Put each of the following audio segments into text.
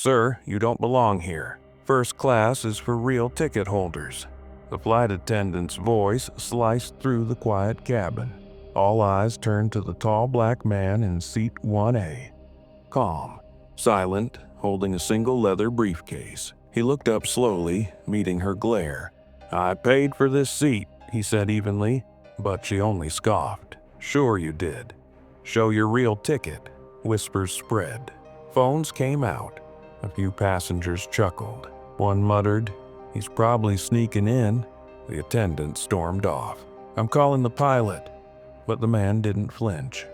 "Sir, you don't belong here. First class is for real ticket holders." The flight attendant's voice sliced through the quiet cabin. All eyes turned to the tall black man in seat 1A. Calm, silent, holding a single leather briefcase. He looked up slowly, meeting her glare. "I paid for this seat," he said evenly, but she only scoffed. "Sure you did. Show your real ticket." Whispers spread. Phones came out. A few passengers chuckled. One muttered, "He's probably sneaking in." The attendant stormed off. "I'm calling the pilot." But the man didn't flinch.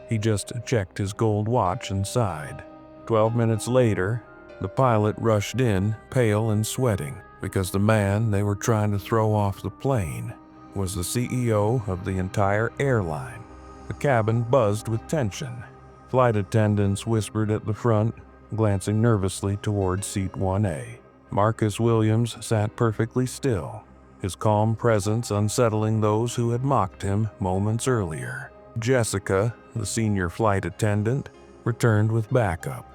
He just checked his gold watch and sighed. 12 minutes later, the pilot rushed in, pale and sweating, because the man they were trying to throw off the plane was the CEO of the entire airline. The cabin buzzed with tension. Flight attendants whispered at the front, glancing nervously toward seat 1A. Marcus Williams sat perfectly still, his calm presence unsettling those who had mocked him moments earlier. Jessica, the senior flight attendant, returned with backup,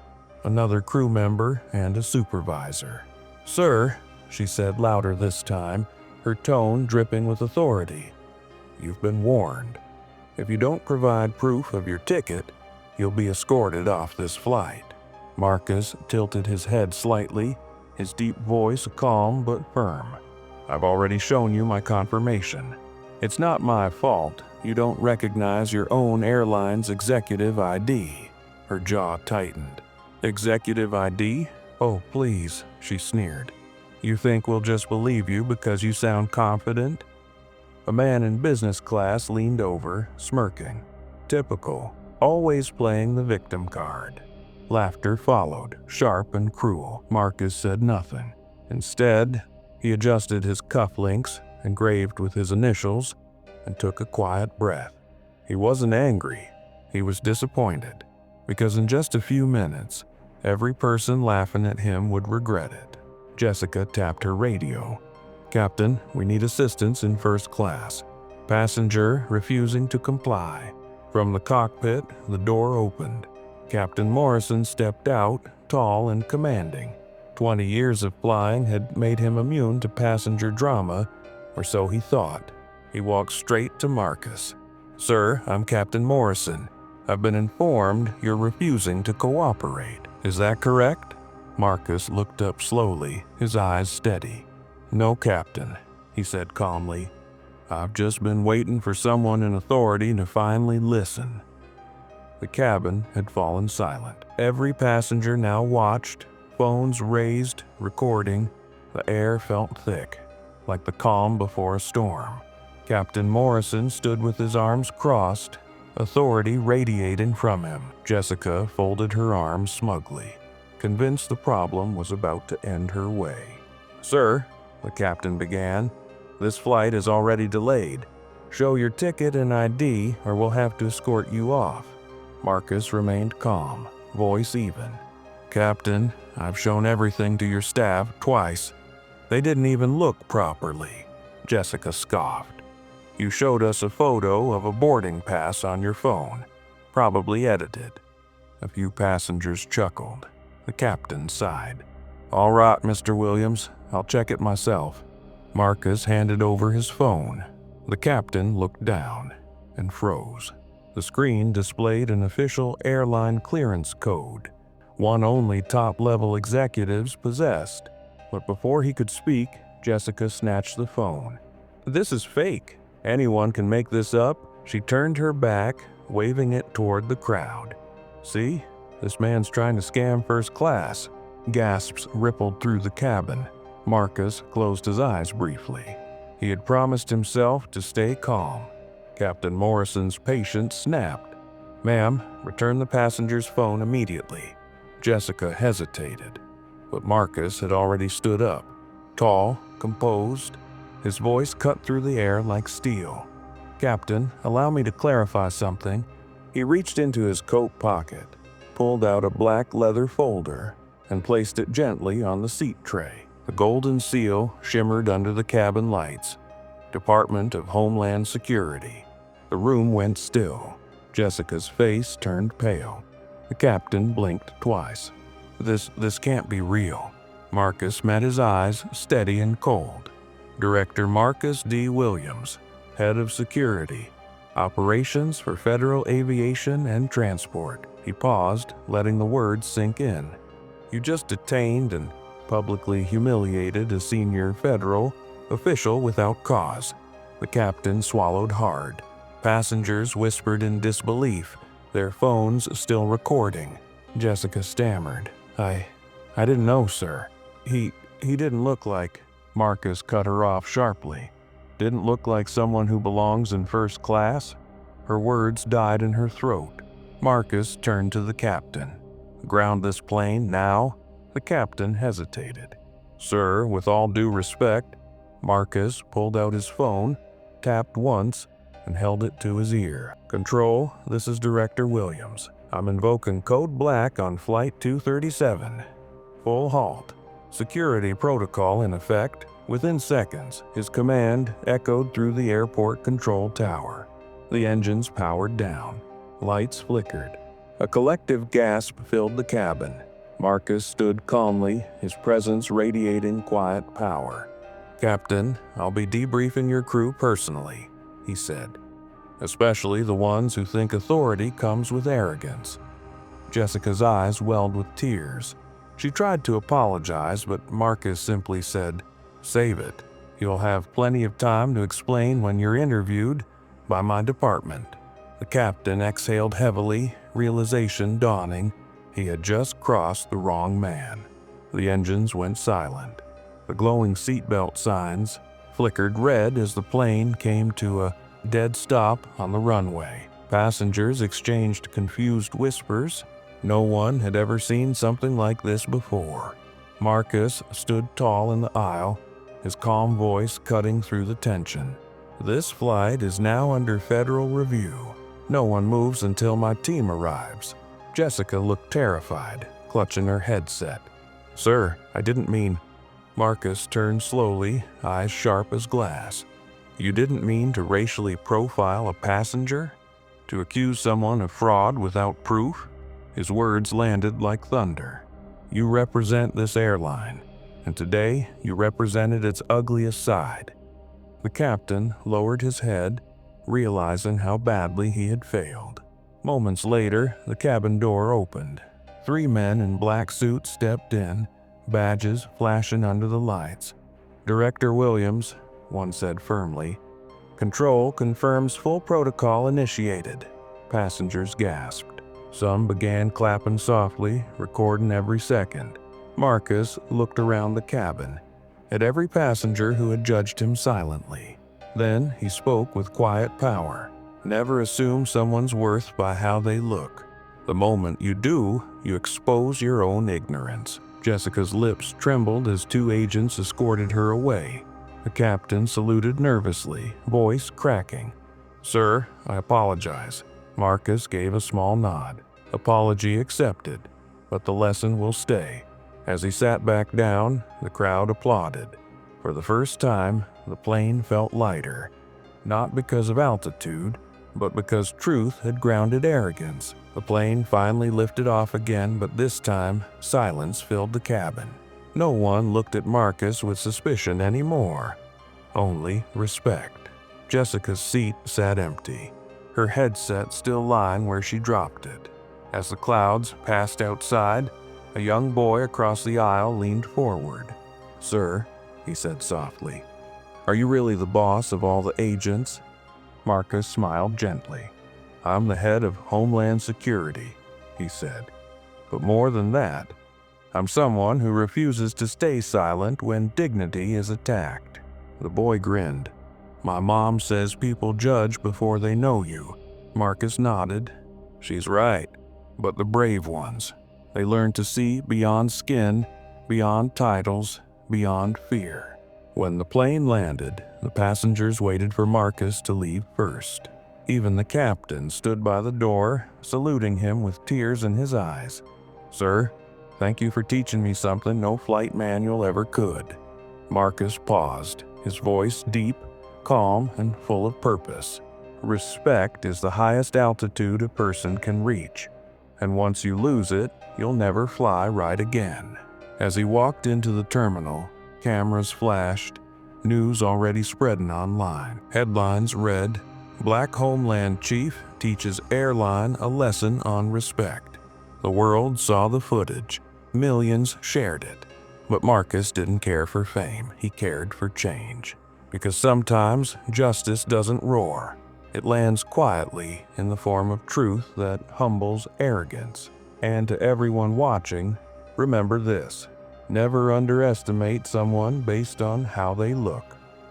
another crew member and a supervisor. "Sir," she said louder this time, her tone dripping with authority, "you've been warned. If you don't provide proof of your ticket, you'll be escorted off this flight." Marcus tilted his head slightly, his deep voice calm but firm. "I've already shown you my confirmation. It's not my fault you don't recognize your own airline's executive ID." Her jaw tightened. "Executive ID? Oh, please," she sneered. "You think we'll just believe you because you sound confident?" A man in business class leaned over, smirking. Typical, always playing the victim card. Laughter followed, sharp and cruel. Marcus said nothing. Instead, he adjusted his cufflinks, engraved with his initials, and took a quiet breath. He wasn't angry. He was disappointed, because in just a few minutes, every person laughing at him would regret it. Jessica tapped her radio. "Captain, we need assistance in first class." Passenger refusing to comply. From the cockpit, the door opened. Captain Morrison stepped out, tall and commanding. 20 years of flying had made him immune to passenger drama, or so he thought. He walked straight to Marcus. "Sir, I'm Captain Morrison. I've been informed you're refusing to cooperate. Is that correct?" Marcus looked up slowly, his eyes steady. "No, Captain," he said calmly. "I've just been waiting for someone in authority to finally listen." The cabin had fallen silent. Every passenger now watched, phones raised, recording. The air felt thick, like the calm before a storm. Captain Morrison stood with his arms crossed, authority radiating from him. Jessica folded her arms smugly, convinced the problem was about to end her way. "Sir," the captain began, "this flight is already delayed. Show your ticket and ID or we'll have to escort you off." Marcus remained calm, voice even. "Captain, I've shown everything to your staff twice. They didn't even look properly." Jessica scoffed. "You showed us a photo of a boarding pass on your phone, probably edited." A few passengers chuckled. The captain sighed. "All right, Mr. Williams, I'll check it myself." Marcus handed over his phone. The captain looked down and froze. The screen displayed an official airline clearance code, one only top-level executives possessed. But before he could speak, Jessica snatched the phone. "This is fake. Anyone can make this up." She turned her back, waving it toward the crowd. "See? This man's trying to scam first class." Gasps rippled through the cabin. Marcus closed his eyes briefly. He had promised himself to stay calm. Captain Morrison's patience snapped. "Ma'am, return the passenger's phone immediately." Jessica hesitated, but Marcus had already stood up, tall, composed. His voice cut through the air like steel. "Captain, allow me to clarify something." He reached into his coat pocket, pulled out a black leather folder, and placed it gently on the seat tray. The golden seal shimmered under the cabin lights. Department of Homeland Security. The room went still. Jessica's face turned pale. The captain blinked twice. This can't be real." Marcus met his eyes, steady and cold. "Director Marcus D. Williams, Head of Security, Operations for Federal Aviation and Transport." He paused, letting the words sink in. "You just detained and publicly humiliated a senior federal official without cause." The captain swallowed hard. Passengers whispered in disbelief, their phones still recording. Jessica stammered. I didn't know, sir. He didn't look like..." Marcus cut her off sharply. "Didn't look like someone who belongs in first class?" Her words died in her throat. Marcus turned to the captain. "Ground this plane now?" The captain hesitated. "Sir, with all due respect..." Marcus pulled out his phone, tapped once, and held it to his ear. "Control, this is Director Williams. I'm invoking Code Black on Flight 237. Full halt. Security protocol in effect." Within seconds, his command echoed through the airport control tower. The engines powered down. Lights flickered. A collective gasp filled the cabin. Marcus stood calmly, his presence radiating quiet power. "Captain, I'll be debriefing your crew personally," he said. "Especially the ones who think authority comes with arrogance." Jessica's eyes welled with tears. She tried to apologize, but Marcus simply said, "Save it. You'll have plenty of time to explain when you're interviewed by my department." The captain exhaled heavily, realization dawning. He had just crossed the wrong man. The engines went silent. The glowing seatbelt signs flickered red as the plane came to a dead stop on the runway. Passengers exchanged confused whispers. No one had ever seen something like this before. Marcus stood tall in the aisle, his calm voice cutting through the tension. "This flight is now under federal review. No one moves until my team arrives." Jessica looked terrified, clutching her headset. "Sir, I didn't mean..." Marcus turned slowly, eyes sharp as glass. "You didn't mean to racially profile a passenger? To accuse someone of fraud without proof?" His words landed like thunder. "You represent this airline, and today you represented its ugliest side." The captain lowered his head, realizing how badly he had failed. Moments later, the cabin door opened. 3 men in black suits stepped in, badges flashing under the lights. "Director Williams," one said firmly. "Control confirms full protocol initiated." Passengers gasped. Some began clapping softly, recording every second. Marcus looked around the cabin, at every passenger who had judged him silently. Then he spoke with quiet power. "Never assume someone's worth by how they look. The moment you do, you expose your own ignorance." Jessica's lips trembled as 2 agents escorted her away. The captain saluted nervously, voice cracking. "Sir, I apologize." Marcus gave a small nod. "Apology accepted, but the lesson will stay." As he sat back down, the crowd applauded. For the first time, the plane felt lighter. Not because of altitude, but because truth had grounded arrogance. The plane finally lifted off again, but this time, silence filled the cabin. No one looked at Marcus with suspicion anymore. Only respect. Jessica's seat sat empty, her headset still lying where she dropped it. As the clouds passed outside, a young boy across the aisle leaned forward. "Sir," he said softly, "are you really the boss of all the agents?" Marcus smiled gently. "I'm the head of Homeland Security," he said. "But more than that, I'm someone who refuses to stay silent when dignity is attacked." The boy grinned. "My mom says people judge before they know you." Marcus nodded. "She's right. But the brave ones, they learn to see beyond skin, beyond titles, beyond fear." When the plane landed, the passengers waited for Marcus to leave first. Even the captain stood by the door, saluting him with tears in his eyes. "Sir, thank you for teaching me something no flight manual ever could." Marcus paused, his voice deep, calm, and full of purpose. "Respect is the highest altitude a person can reach. and once you lose it, you'll never fly right again. As he walked into the terminal, cameras flashed, news already spreading online. Headlines read, "Black Homeland Chief Teaches Airline a Lesson on Respect." The world saw the footage. Millions shared it. But Marcus didn't care for fame. He cared for change. Because sometimes justice doesn't roar. It lands quietly in the form of truth that humbles arrogance. And to everyone watching, remember this: never underestimate someone based on how they look,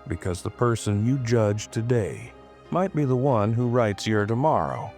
because the person you judge today might be the one who writes your tomorrow.